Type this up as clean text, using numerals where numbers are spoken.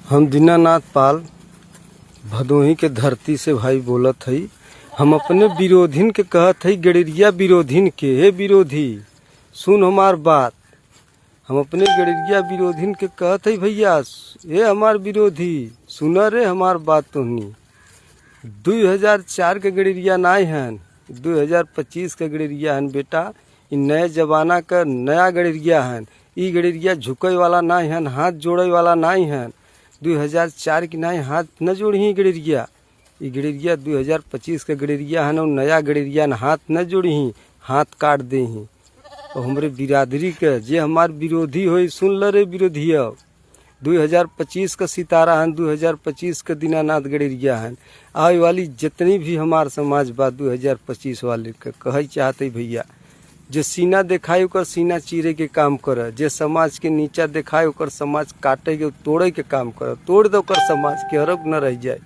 हम दीनानाथ पाल भदोही के धरती से भाई बोलत हई। हम अपने विरोधिन के कहत हई, गड़ेरिया विरोधिन के, हे विरोधी सुन हमार बात। हम अपने गड़ेरिया विरोधिन के कहत हई, भैया ये हमार विरोधी सुन रे हमार बात। तुहनी 2004 के गड़ेरिया नाई हन, 2025 के गड़ेरिया हन बेटा। इ नए जमाना का नया गड़ेरिया हन। ई गड़ेरिया झुके वाला नाई हन, हाथ जोड़े वाला नाई हन। 2004 की नाई हाथ न जोड़ी गड़ेरिया। ई गड़ेरिया 2025 के गड़ेरिया हन और नया गड़ेरिया हाथ न जोड़ी, हाथ काट दे ही। तो हमरे बिरादरी के जे हमार विरोधी होई सुन ल रे विरोधिया। 2025 का सितारा हन, 2025 का दीनानाथ गड़ेरिया हन। आवे वाली जितनी भी हमार समाज बा 2025 वाले के कहे चाहते भैया, जे सीना दिखाए ओकर सीना चीरे के काम कर, जे समाज के नीचा दिखाए ओकर समाज काटे के तोड़े के काम कर। तोड़ दो ओकर समाज के, अरब न रह जाए।